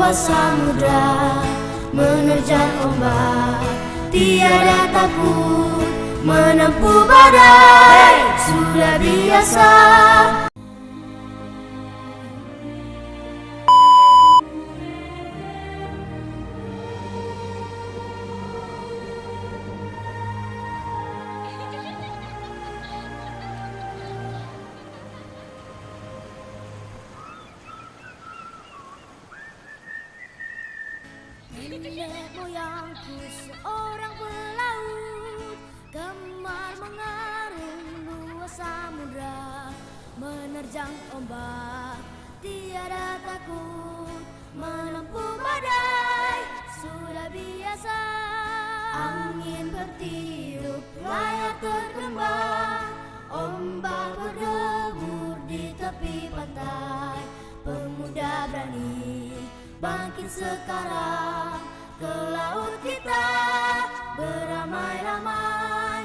luas samudra, menerjang ombak, tiada takut menempuh badai, sudah biasa. Nenek moyangku seorang pelaut, gemar mengarung luas samudra, menerjang ombak, tiada takut menempuh badai, sudah biasa. Angin bertiup, layar terkembang, ombak berdebur di tepi pantai. Pemuda berani bangkit sekarang, ke laut kita beramai-ramai.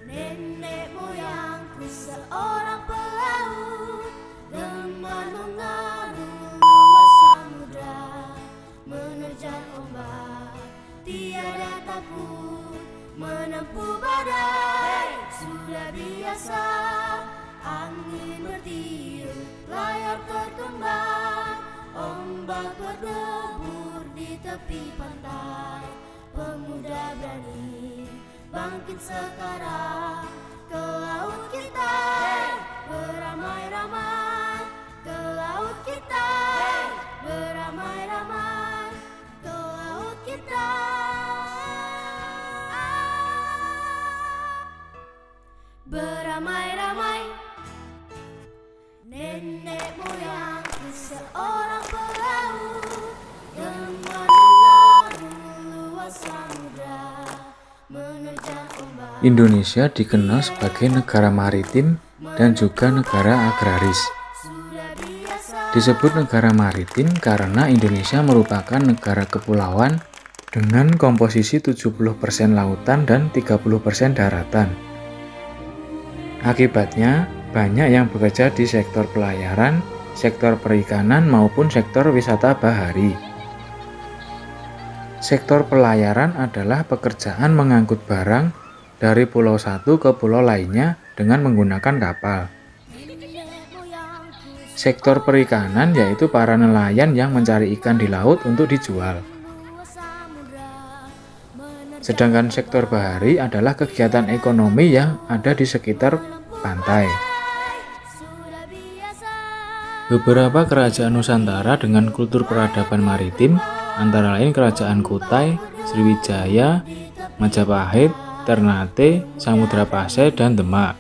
Nenek moyangku seorang pelaut, gemar mengarung luas samudra, menerjang ombak, tiada takut menempuh badai, sudah biasa. Angin bertiup, layar terkembang, ombak berdebur di tepi pantai. Pemuda berani bangkit sekarang, ke laut kita beramai-ramai, ke laut kita beramai-ramai, ke laut kita beramai-ramai. Nenek moyangku seorang pelaut, gemar mengarung luas samudra, menerjang ombak. Indonesia dikenal sebagai negara maritim dan juga negara agraris. Disebut negara maritim karena Indonesia merupakan negara kepulauan dengan komposisi 70% lautan dan 30% daratan. Akibatnya, banyak yang bekerja di sektor pelayaran, sektor perikanan maupun sektor wisata bahari. Sektor pelayaran adalah pekerjaan mengangkut barang dari pulau satu ke pulau lainnya dengan menggunakan kapal. Sektor perikanan yaitu para nelayan yang mencari ikan di laut untuk dijual. Sedangkan sektor bahari adalah kegiatan ekonomi yang ada di sekitar pantai. Beberapa kerajaan Nusantara dengan kultur peradaban maritim antara lain Kerajaan Kutai, Sriwijaya, Majapahit, Ternate, Samudra-Pasai, dan Demak.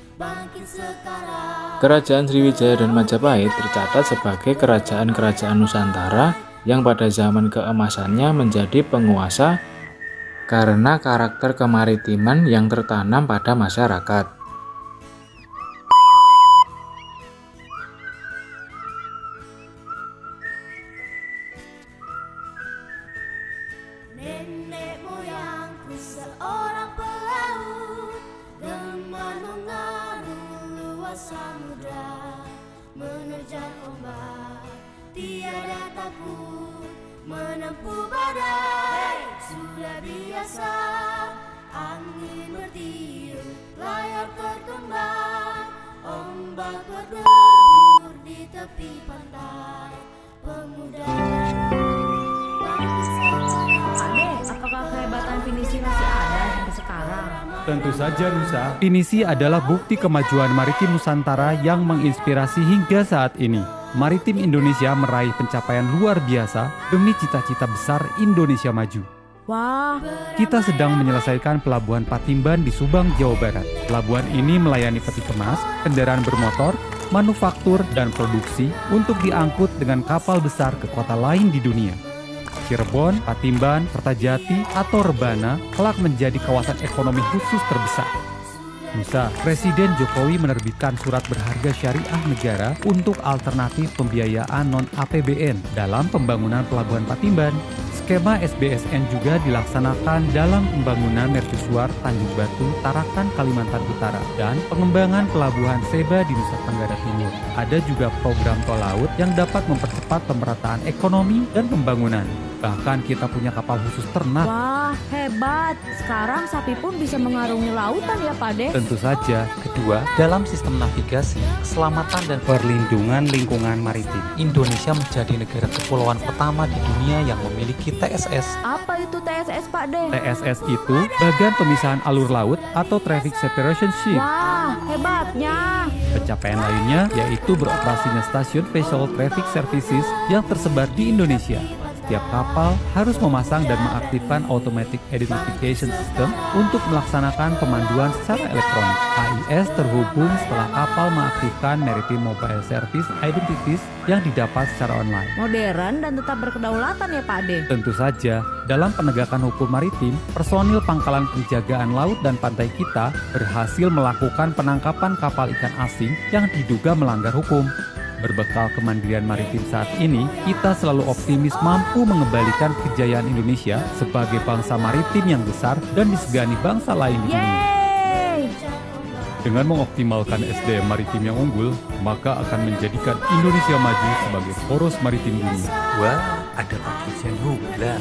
Kerajaan Sriwijaya dan Majapahit tercatat sebagai kerajaan-kerajaan Nusantara yang pada zaman keemasannya menjadi penguasa karena karakter kemaritiman yang tertanam pada masyarakat. Nenek moyangku seorang pelaut, gemar mengarung luas samudra, menerjang ombak, tiada takut menempuh badai, sudah biasa. Angin bertiup, layar terkembang, ombak berdebur di tepi pantai. Pemuda apakah kehebatan Pinisi masih ada sampai sekarang? Tentu saja Nusa, Pinisi adalah bukti kemajuan maritim Nusantara yang menginspirasi hingga saat ini. Maritim Indonesia meraih pencapaian luar biasa demi cita-cita besar Indonesia maju. Wah, Kita sedang menyelesaikan pelabuhan Patimban di Subang, Jawa Barat. Pelabuhan ini melayani peti kemas, kendaraan bermotor, manufaktur, dan produksi untuk diangkut dengan kapal besar ke kota lain di dunia. Cirebon, Patimban, Kertajati, atau Rebana kelak menjadi kawasan ekonomi khusus terbesar. Nusa, Presiden Jokowi menerbitkan surat berharga syariah negara untuk alternatif pembiayaan non-APBN dalam pembangunan Pelabuhan Patimban. Skema SBSN juga dilaksanakan dalam pembangunan mercusuar Tanjung Batu, Tarakan, Kalimantan Utara, dan pengembangan Pelabuhan Seba di Nusa Tenggara Timur. Ada juga program tol laut yang dapat mempercepat pemerataan ekonomi dan pembangunan. Bahkan kita punya kapal khusus ternak. Wah, hebat. Sekarang sapi pun bisa mengarungi lautan ya, Pak De? Tentu saja. Kedua, dalam sistem navigasi, keselamatan dan perlindungan lingkungan maritim, Indonesia menjadi negara kepulauan pertama di dunia yang memiliki TSS. Apa itu TSS, Pak De? TSS itu bagian pemisahan alur laut atau Traffic Separation Ship. Wah, hebatnya. Pencapaian lainnya yaitu beroperasinya stasiun Special Traffic Services yang tersebar di Indonesia. Setiap kapal harus memasang dan mengaktifkan Automatic Identification System untuk melaksanakan pemanduan secara elektronik. AIS terhubung setelah kapal mengaktifkan Maritime Mobile Service Identities yang didapat secara online. Modern dan tetap berkedaulatan ya, Pak De? Tentu saja, dalam penegakan hukum maritim, personil Pangkalan Penjagaan Laut dan Pantai kita berhasil melakukan penangkapan kapal ikan asing yang diduga melanggar hukum. Berbekal kemandirian maritim saat ini, kita selalu optimis mampu mengembalikan kejayaan Indonesia sebagai bangsa maritim yang besar dan disegani bangsa lain di dunia. Yeay! Dengan mengoptimalkan SDM maritim yang unggul, maka akan menjadikan Indonesia maju sebagai poros maritim dunia. Wah, ada Pak Dirjen juga.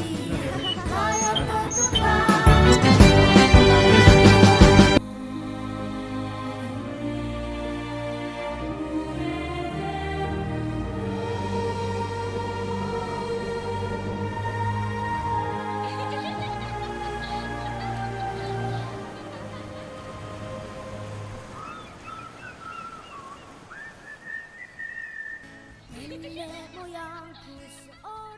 Nenek moyangku seorang